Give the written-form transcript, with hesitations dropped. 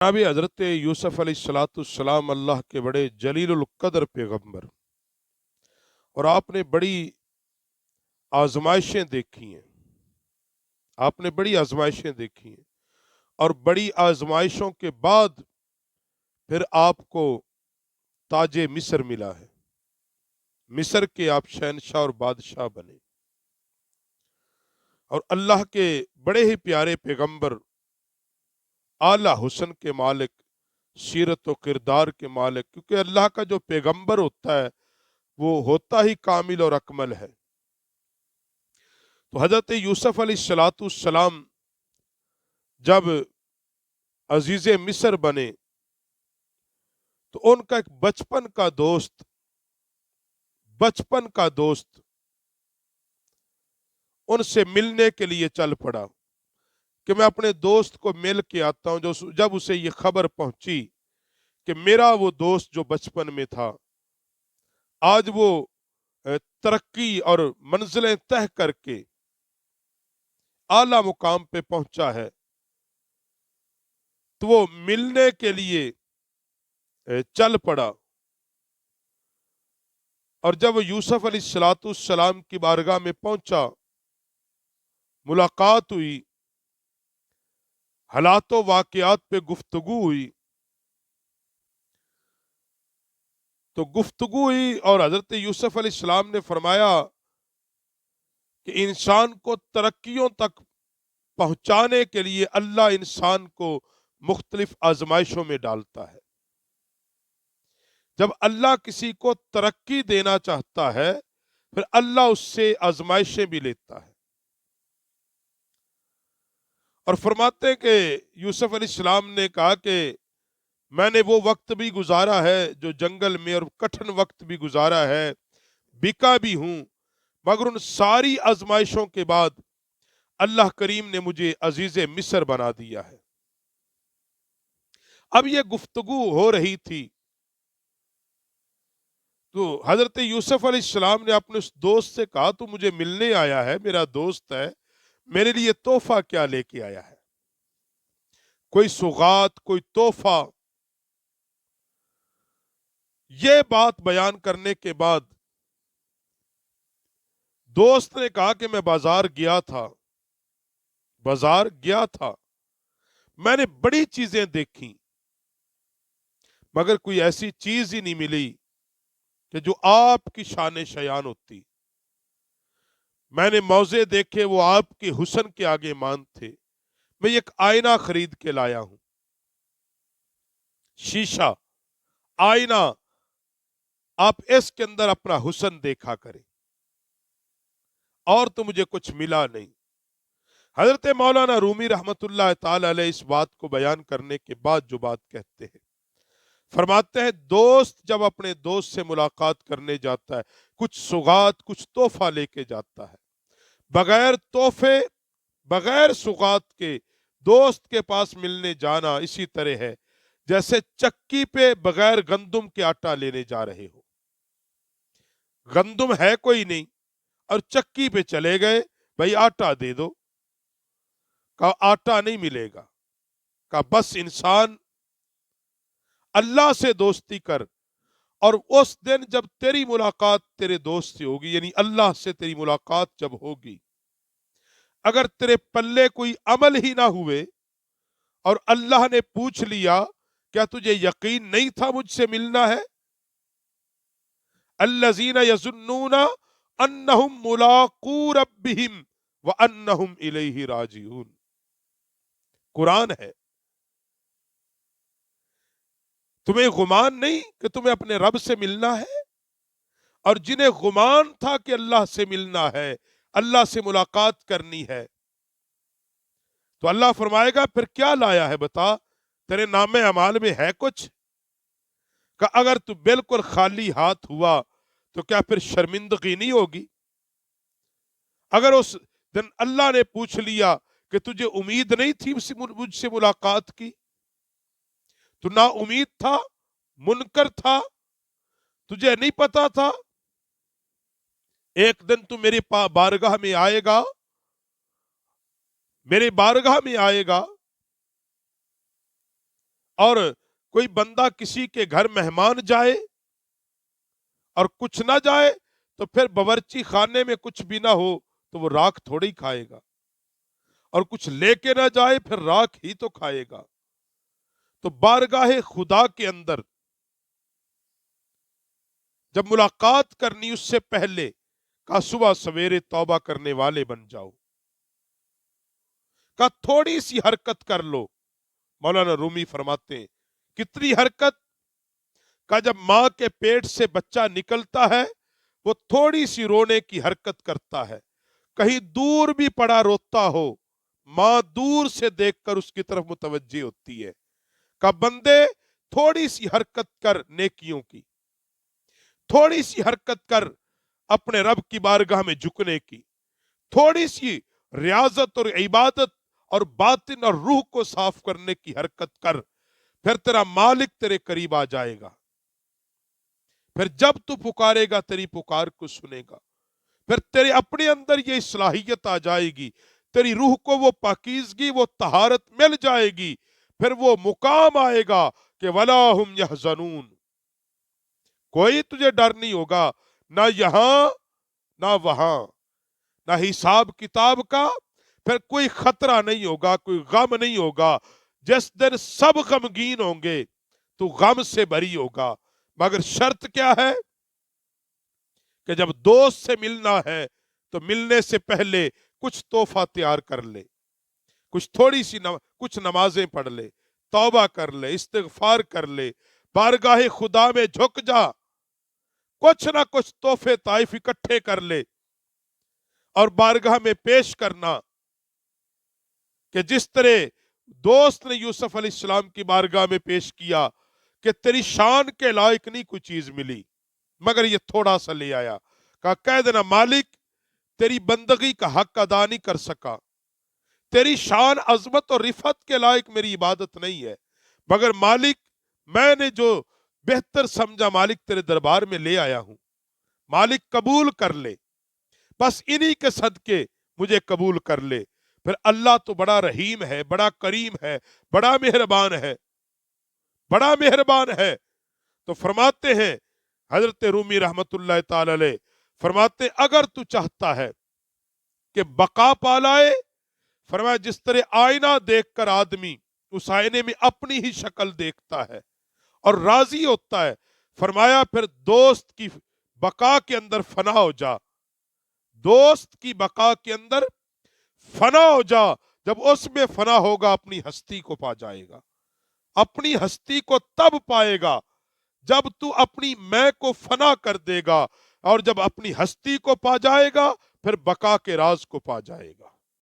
जनाब हज़रत यूसुफ अलैहिस्सलाम अल्लाह के बड़े जलीलुल कदर पैगंबर, और आपने बड़ी आजमाइशें देखी हैं। आपने बड़ी आजमाइशें देखी हैं और बड़ी आजमाइशों के बाद फिर आपको ताजे मिस्र मिला है। मिस्र के आप शहनशाह और बादशाह बने, और अल्लाह के बड़े ही प्यारे पैगंबर, आला हुस्न के मालिक, सीरत व किरदार के मालिक, क्योंकि अल्लाह का जो पैगंबर होता है वो होता ही कामिल और अकमल है। तो हजरत यूसुफ अलैहिस्सलाम जब अजीज मिस्र बने तो उनका एक बचपन का दोस्त उनसे मिलने के लिए चल पड़ा कि मैं अपने दोस्त को मिल के आता हूं। जब उसे ये खबर पहुंची कि मेरा वो दोस्त जो बचपन में था, आज वो तरक्की और मंजिलें तय करके आला मुकाम पे पहुंचा है, तो वो मिलने के लिए चल पड़ा। और जब यूसुफ अलैहिस्सलाम की बारगाह में पहुंचा, मुलाकात हुई, हालातों वाकयात पे गुफ्तगू हुई, तो गुफ्तगू हुई और हजरत यूसुफ अलैहिस्सलाम ने फरमाया कि इंसान को तरक्कियों तक पहुंचाने के लिए अल्लाह इंसान को मुख्तलिफ आजमाइशों में डालता है। जब अल्लाह किसी को तरक्की देना चाहता है, फिर अल्लाह उससे आजमाइशें भी लेता है। और फरमाते हैं कि यूसुफ अलैहिस्सलाम ने कहा कि मैंने वो वक्त भी गुजारा है जो जंगल में, और कठिन वक्त भी गुजारा है, बिका भी हूं, मगर उन सारी आजमाइशों के बाद अल्लाह करीम ने मुझे अजीज मिस्र बना दिया है। अब ये गुफ्तगू हो रही थी तो हजरत यूसुफ अलैहिस्सलाम ने अपने उस दोस्त से कहा, तू मुझे मिलने आया है, मेरा दोस्त है, मेरे लिए तोहफा क्या लेके आया है? कोई सुगात, कोई तोहफा? ये बात बयान करने के बाद दोस्त ने कहा कि मैं बाजार गया था, मैंने बड़ी चीजें देखी, मगर कोई ऐसी चीज ही नहीं मिली कि जो आपकी शान शयान होती। मैंने मौजे देखे, वो आपके हुस्न के आगे मान थे। मैं एक आईना खरीद के लाया हूं, शीशा, आईना, आप इसके अंदर अपना हुस्न देखा करें, और तो मुझे कुछ मिला नहीं। हजरत मौलाना रूमी रहमतुल्लाह ताला अलैह इस बात को बयान करने के बाद जो बात कहते हैं, फरमाते हैं दोस्त जब अपने दोस्त से मुलाकात करने जाता है, कुछ सुगात, कुछ तोहफा लेके जाता है। बगैर तोहफे, बगैर सुगात के दोस्त के पास मिलने जाना इसी तरह है जैसे चक्की पे बगैर गंदुम के आटा लेने जा रहे हो। गंदुम है कोई नहीं और चक्की पे चले गए, भाई आटा दे दो, का आटा नहीं मिलेगा। का बस इंसान अल्लाह से दोस्ती कर, और उस दिन जब तेरी मुलाकात तेरे दोस्त से होगी, यानी अल्लाह से तेरी मुलाकात जब होगी, अगर तेरे पल्ले कोई अमल ही ना हुए और अल्लाह ने पूछ लिया क्या तुझे यकीन नहीं था मुझसे मिलना है? अल्लज़ीना यज़ुन्नूना अन्नहुम मुलाकू रब्बिहिम व अन्नहुम इलैहि राजिऊन। कुरान है। तुम्हें गुमान नहीं कि तुम्हें अपने रब से मिलना है? और जिन्हें गुमान था कि अल्लाह से मिलना है, अल्लाह से मुलाकात करनी है, तो अल्लाह फरमाएगा फिर क्या लाया है बता, तेरे नामे अमाल में है कुछ? का अगर तू बिल्कुल खाली हाथ हुआ तो क्या फिर शर्मिंदगी नहीं होगी? अगर उस दिन अल्लाह ने पूछ लिया कि तुझे उम्मीद नहीं थी मुझसे मुलाकात की, तू ना उम्मीद था, मुनकर था, तुझे नहीं पता था, एक दिन तू मेरी बारगाह में आएगा, मेरे बारगाह में आएगा اور کوئی بندہ کسی کے گھر مہمان جائے اور کچھ نہ جائے تو پھر باورچی خانے میں کچھ بھی نہ ہو تو وہ راکھ تھوڑی کھائے گا، اور کچھ لے کے نہ جائے پھر راکھ ہی تو کھائے گا۔ تو بارگاہ خدا کے اندر جب ملاقات کرنی اس سے پہلے کہا صبح سویرے توبہ کرنے والے بن جاؤ، کہا تھوڑی سی حرکت کر لو۔ مولانا رومی فرماتے ہیں کتنی حرکت؟ کہا جب ماں کے پیٹ سے بچہ نکلتا ہے وہ تھوڑی سی رونے کی حرکت کرتا ہے، کہیں دور بھی پڑا روتا ہو ماں دور سے دیکھ کر اس کی طرف متوجہ ہوتی ہے۔ کہ بندے تھوڑی سی حرکت کر نیکیوں کی، تھوڑی سی حرکت کر اپنے رب کی بارگاہ میں جھکنے کی، تھوڑی سی ریاضت اور عبادت اور باطن اور روح کو صاف کرنے کی حرکت کر، پھر تیرا مالک تیرے قریب آ جائے گا۔ پھر جب تو پکارے گا تیری پکار کو سنے گا، پھر تیرے اپنے اندر یہ صلاحیت آ جائے گی، تیری روح کو وہ پاکیزگی وہ طہارت مل جائے گی، پھر وہ مقام آئے گا کہ وَلَا هُمْ يَحْزَنُونَ، کوئی تجھے ڈر نہیں ہوگا، نہ یہاں نہ وہاں، نہ حساب کتاب کا، پھر کوئی خطرہ نہیں ہوگا، کوئی غم نہیں ہوگا۔ جس دن سب غمگین ہوں گے تو غم سے بری ہوگا، مگر شرط کیا ہے کہ جب دوست سے ملنا ہے تو ملنے سے پہلے کچھ تحفہ تیار کر لے، کچھ تھوڑی سی کچھ نمازیں پڑھ لے، توبہ کر لے، استغفار کر لے، بارگاہ خدا میں جھک جا، کچھ نہ کچھ تحفے طائف اکٹھے کر لے اور بارگاہ میں پیش کرنا کہ جس طرح دوست نے یوسف علیہ السلام کی بارگاہ میں پیش کیا کہ تیری شان کے لائق نہیں کوئی چیز ملی مگر یہ تھوڑا سا لے آیا، کہا کہہ دینا مالک تیری بندگی کا حق ادا نہیں کر سکا، تیری شان عظمت اور رفعت کے لائق میری عبادت نہیں ہے، مگر مالک میں نے جو بہتر سمجھا مالک تیرے دربار میں لے آیا ہوں، مالک قبول کر لے، بس انہی کے صدقے مجھے قبول کر لے۔ پھر اللہ تو بڑا رحیم ہے، بڑا کریم ہے، بڑا مہربان ہے، بڑا مہربان ہے۔ تو فرماتے ہیں حضرت رومی رحمت اللہ تعالی علیہ، فرماتے ہیں اگر تو چاہتا ہے کہ بقا پالائے، فرمایا جس طرح آئینہ دیکھ کر آدمی اس آئینے میں اپنی ہی شکل دیکھتا ہے اور راضی ہوتا ہے، فرمایا پھر دوست کی بقا کے اندر فنا ہو جا، دوست کی بقا کے اندر فنا ہو جا، جب اس میں فنا ہوگا اپنی ہستی کو پا جائے گا، اپنی ہستی کو تب پائے گا جب تو اپنی میں کو فنا کر دے گا، اور جب اپنی ہستی کو پا جائے گا پھر بقا کے راز کو پا جائے گا۔